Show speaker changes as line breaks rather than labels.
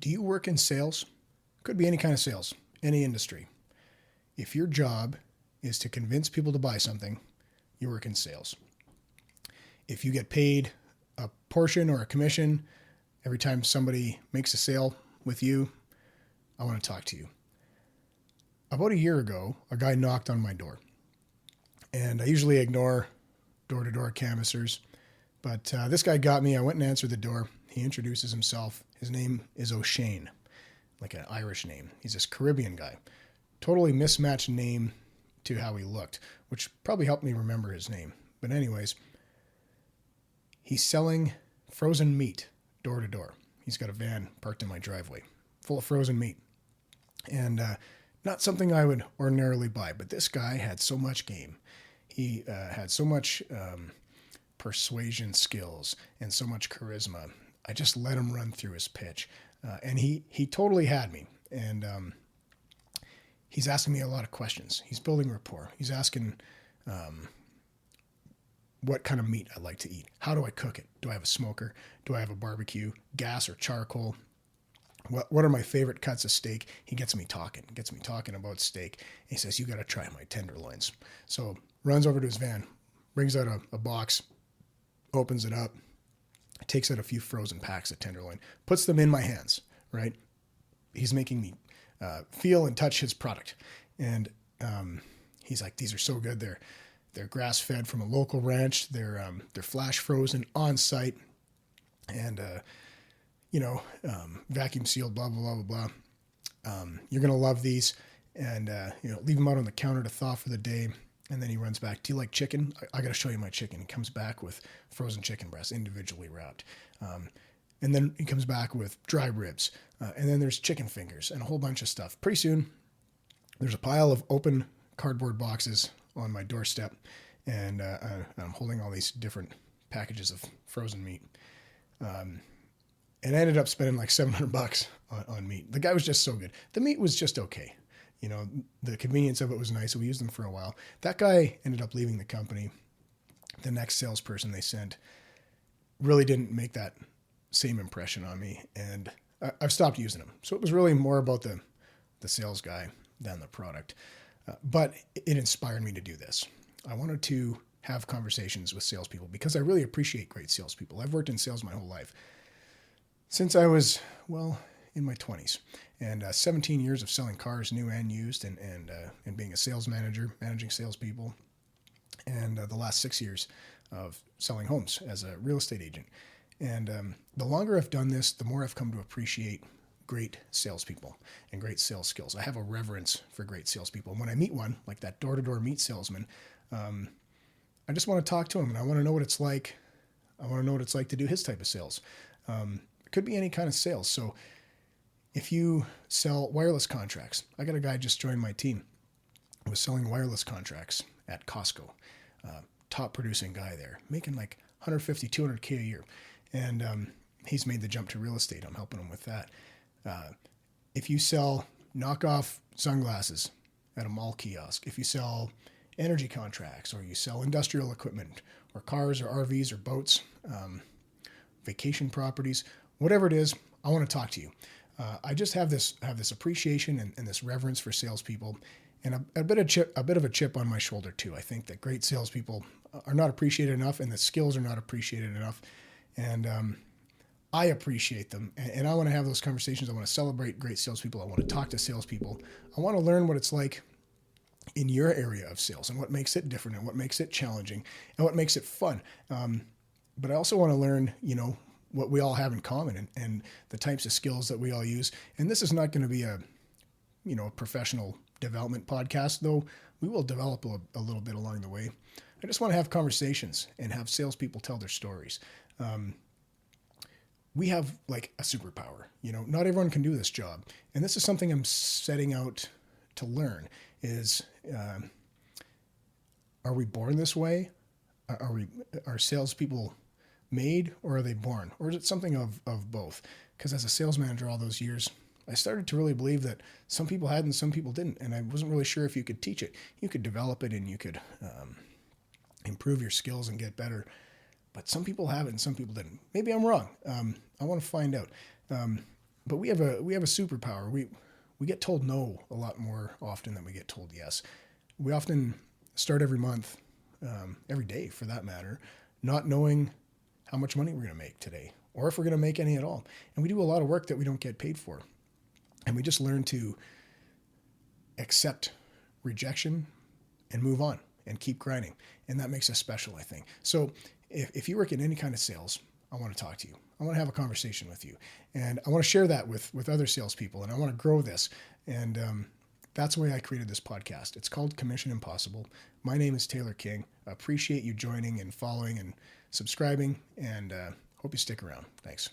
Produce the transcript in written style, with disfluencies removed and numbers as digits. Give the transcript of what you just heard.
Do you work in sales? Could be any kind of sales, any industry. If your job is to convince people to buy something, you work in sales. If you get paid a portion or a commission every time somebody makes a sale with you, I want to talk to you. About a year ago, a guy knocked on my door. And I usually ignore door-to-door canvassers. But this guy got me. I went and answered the door. He introduces himself. His name is O'Shane, like an Irish name. He's this Caribbean guy. Totally mismatched name to how he looked, which probably helped me remember his name. But anyways, he's selling frozen meat door to door. He's got a van parked in my driveway full of frozen meat. And not something I would ordinarily buy, but this guy had so much game. He had so much persuasion skills and so much charisma. I just let him run through his pitch. And he totally had me. And he's asking me a lot of questions. He's building rapport. He's asking what kind of meat I like to eat. How do I cook it? Do I have a smoker? Do I have a barbecue? Gas or charcoal? What are my favorite cuts of steak? He gets me talking about steak. He says, you got to try my tenderloins. So runs over to his van, brings out a box, opens it up, takes out a few frozen packs of tenderloin, puts them in my hands, right? He's making me feel and touch his product. And he's like, these are so good. They're grass-fed from a local ranch. They're flash frozen on site. And vacuum sealed, blah, blah, blah, blah, blah. You're going to love these. And, leave them out on the counter to thaw for the day. And then he runs back. Do you like chicken? I got to show you my chicken. He comes back with frozen chicken breasts, individually wrapped. And then he comes back with dry ribs. And then there's chicken fingers and a whole bunch of stuff. Pretty soon, there's a pile of open cardboard boxes on my doorstep. And I'm holding all these different packages of frozen meat. And I ended up spending like $700 on meat. The guy was just so good. The meat was just okay. The convenience of it was nice. So we used them for a while. That guy ended up leaving the company. The next salesperson they sent really didn't make that same impression on me. And I've stopped using them. So it was really more about the sales guy than the product. But it inspired me to do this. I wanted to have conversations with salespeople because I really appreciate great salespeople. I've worked in sales my whole life. Since I was, in my 20s, and 17 years of selling cars, new and used, and being a sales manager, managing salespeople, and the last 6 years of selling homes as a real estate agent. And the longer I've done this, the more I've come to appreciate great salespeople and great sales skills. I have a reverence for great salespeople. And when I meet one, like that door-to-door meat salesman, I just want to talk to him, and I want to know what it's like. I want to know what it's like to do his type of sales. It could be any kind of sales. So if you sell wireless contracts, I got a guy just joined my team who was selling wireless contracts at Costco. Top producing guy there, making like 150, 200K a year. And he's made the jump to real estate. I'm helping him with that. If you sell knockoff sunglasses at a mall kiosk, if you sell energy contracts, or you sell industrial equipment, or cars, or RVs, or boats, vacation properties, whatever it is, I want to talk to you. I just have this appreciation and this reverence for salespeople, and a bit of a chip on my shoulder too. I think that great salespeople are not appreciated enough, and the skills are not appreciated enough. And I appreciate them, and I want to have those conversations. I want to celebrate great salespeople. I want to talk to salespeople. I want to learn what it's like in your area of sales and what makes it different and what makes it challenging and what makes it fun. But I also want to learn, what we all have in common and the types of skills that we all use. And this is not going to be a professional development podcast, though we will develop a little bit along the way. I just want to have conversations and have salespeople tell their stories. We have like a superpower, not everyone can do this job. And this is something I'm setting out to learn is, are we born this way? Are salespeople made, or are they born? Or is it something of both? Because as a sales manager all those years, I started to really believe that some people had and some people didn't. And I wasn't really sure if you could teach it. You could develop it and you could improve your skills and get better. But some people have it and some people didn't. Maybe I'm wrong. I want to find out. But we have a superpower. We get told no a lot more often than we get told yes. We often start every month, every day for that matter, not knowing how much money we're going to make today or if we're going to make any at all. And we do a lot of work that we don't get paid for. And we just learn to accept rejection and move on and keep grinding. And that makes us special, I think. So if you work in any kind of sales, I want to talk to you. I want to have a conversation with you. And I want to share that with other salespeople. And I want to grow this. And that's why I created this podcast. It's called Commission Impossible. My name is Taylor King. I appreciate you joining and following and subscribing. And hope you stick around. Thanks.